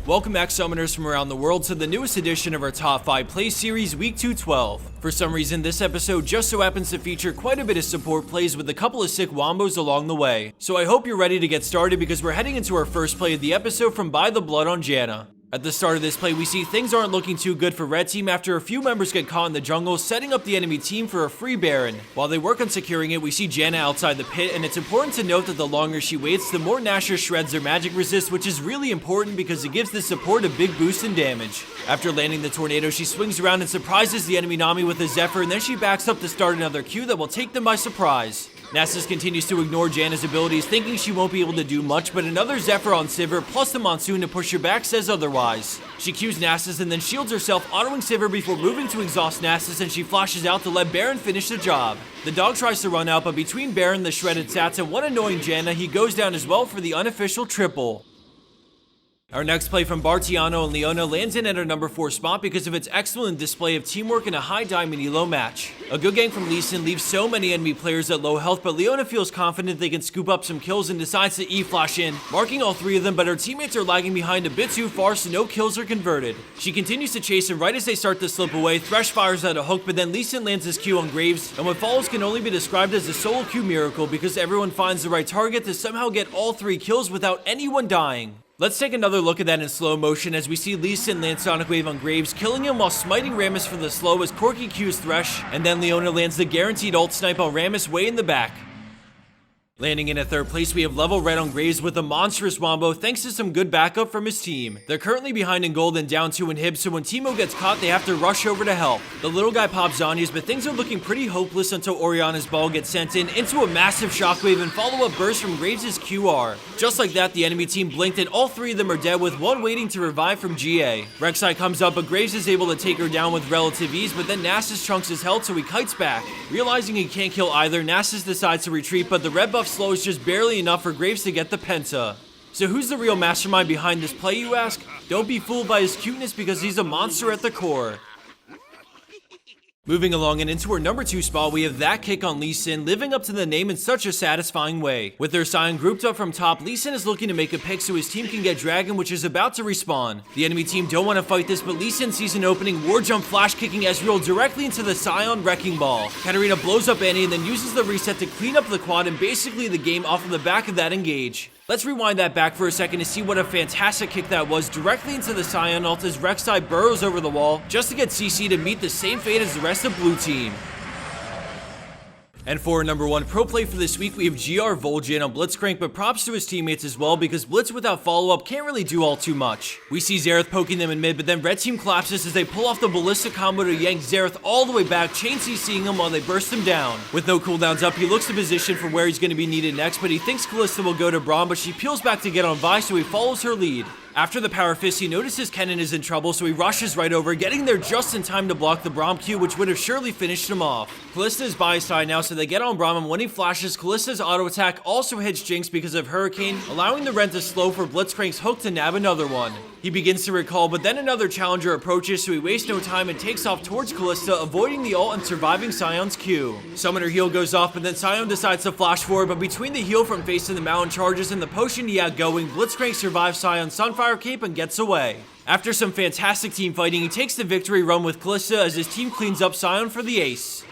Welcome back, summoners from around the world, to the newest edition of our Top 5 Play Series Week 212. For some reason, this episode just so happens to feature quite a bit of support plays with a couple of sick wombos along the way. So I hope you're ready to get started because we're heading into our first play of the episode from By the Blood on Janna. At the start of this play, we see things aren't looking too good for Red Team after a few members get caught in the jungle, setting up the enemy team for a free Baron. While they work on securing it, we see Janna outside the pit, and it's important to note that the longer she waits, the more Nashor shreds their magic resist, which is really important because it gives the support a big boost in damage. After landing the tornado, she swings around and surprises the enemy Nami with a Zephyr, and then she backs up to start another Q that will take them by surprise. Nasus continues to ignore Janna's abilities, thinking she won't be able to do much, but another Zephyr on Sivir plus the Monsoon to push her back says otherwise. She Qs Nasus and then shields herself, autoing Sivir before moving to exhaust Nasus, and she flashes out to let Baron finish the job. The dog tries to run out, but between Baron, the shredded Sats, and one annoying Janna, he goes down as well for the unofficial triple. Our next play from Bartiano and Leona lands in at our number 4 spot because of its excellent display of teamwork in a high diamond elo match. A good gank from Lee Sin leaves so many enemy players at low health, but Leona feels confident they can scoop up some kills and decides to E-flash in, marking all 3 of them, but her teammates are lagging behind a bit too far, so no kills are converted. She continues to chase, and right as they start to slip away, Thresh fires out a hook, but then Lee Sin lands his Q on Graves, and what follows can only be described as a solo Q miracle because everyone finds the right target to somehow get all 3 kills without anyone dying. Let's take another look at that in slow motion as we see Lee Sin land Sonic Wave on Graves, killing him while smiting Rammus for the slow as Corki Qs Thresh, and then Leona lands the guaranteed ult snipe on Rammus way in the back. Landing in at 3rd place, we have Level Red on Graves with a monstrous wombo thanks to some good backup from his team. They're currently behind in gold and down 2 in Hib, so when Teemo gets caught, they have to rush over to help. The little guy pops Zhonya's, but things are looking pretty hopeless until Orianna's ball gets sent in into a massive shockwave and follow-up burst from Graves' QR. Just like that, the enemy team blinked and all 3 of them are dead with one waiting to revive from GA. Rek'Sai comes up, but Graves is able to take her down with relative ease, but then Nasus chunks his health, so he kites back. Realizing he can't kill either, Nasus decides to retreat, but the red buff slow is just barely enough for Graves to get the penta. So who's the real mastermind behind this play, you ask? Don't be fooled by his cuteness because he's a monster at the core. Moving along and into our number 2 spot, we have That Kick on Lee Sin, living up to the name in such a satisfying way. With their Sion grouped up from top, Lee Sin is looking to make a pick so his team can get Dragon, which is about to respawn. The enemy team don't want to fight this, but Lee Sin sees an opening, war jump flash kicking Ezreal directly into the Sion Wrecking Ball. Katarina blows up Annie and then uses the reset to clean up the quad and basically the game off of the back of that engage. Let's rewind that back for a second to see what a fantastic kick that was, directly into the Sion ult as Rek'Sai burrows over the wall just to get CC to meet the same fate as the rest of blue team. And for our number 1 pro play for this week, we have GR Vol'jin on Blitzcrank, but props to his teammates as well because Blitz without follow-up can't really do all too much. We see Xerath poking them in mid, but then Red Team collapses as they pull off the ballistic combo to yank Xerath all the way back, chain CCing him while they burst him down. With no cooldowns up, he looks to position for where he's going to be needed next, but he thinks Kalista will go to Braum, but she peels back to get on Vi, so he follows her lead. After the power fist, he notices Kennen is in trouble, so he rushes right over, getting there just in time to block the Braum Q, which would have surely finished him off. Kalista is by his side now, so they get on Braum, and when he flashes, Kalista's auto attack also hits Jinx because of Hurricane, allowing the Ren to slow for Blitzcrank's hook to nab another one. He begins to recall, but then another challenger approaches, so he wastes no time and takes off towards Kalista, avoiding the ult and surviving Sion's Q. Summoner heal goes off, but then Sion decides to flash forward, but between the heal from facing the mountain charges and the potion he had going, Blitzcrank survives Sion's Sunfire Cape and gets away. After some fantastic team fighting, he takes the victory run with Kalista as his team cleans up Sion for the ace.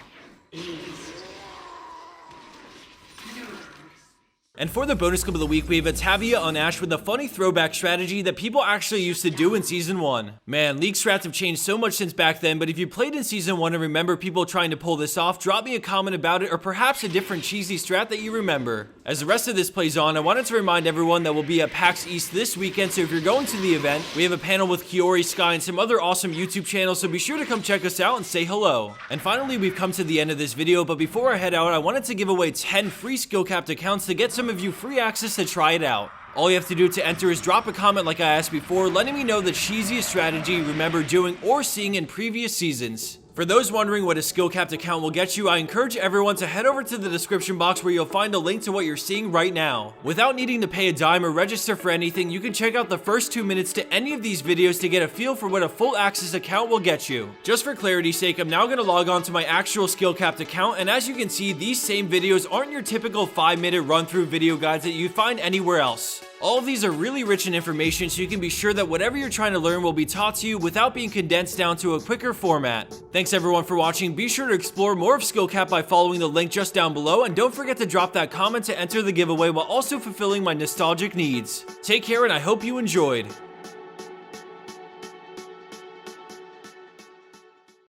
And for the bonus clip of the week, we have Atavia on Ashe with a funny throwback strategy that people actually used to do in Season 1. Man, League strats have changed so much since back then, but if you played in Season 1 and remember people trying to pull this off, drop me a comment about it or perhaps a different cheesy strat that you remember. As the rest of this plays on, I wanted to remind everyone that we'll be at PAX East this weekend, so if you're going to the event, we have a panel with Kiori, Sky, and some other awesome YouTube channels, so be sure to come check us out and say hello. And finally, we've come to the end of this video, but before I head out, I wanted to give away 10 free skill capped accounts to get some of you free access to try it out. All you have to do to enter is drop a comment like I asked before, letting me know the cheesiest strategy you remember doing or seeing in previous seasons. For those wondering what a skill capped account will get you, I encourage everyone to head over to the description box where you'll find a link to what you're seeing right now. Without needing to pay a dime or register for anything, you can check out the first 2 minutes to any of these videos to get a feel for what a full access account will get you. Just for clarity's sake, I'm now going to log on to my actual skill capped account, and as you can see, these same videos aren't your typical 5-minute run through video guides that you find anywhere else. All of these are really rich in information, so you can be sure that whatever you're trying to learn will be taught to you without being condensed down to a quicker format. Thanks everyone for watching. Be sure to explore more of Skill-Capped by following the link just down below, and don't forget to drop that comment to enter the giveaway while also fulfilling my nostalgic needs. Take care, and I hope you enjoyed.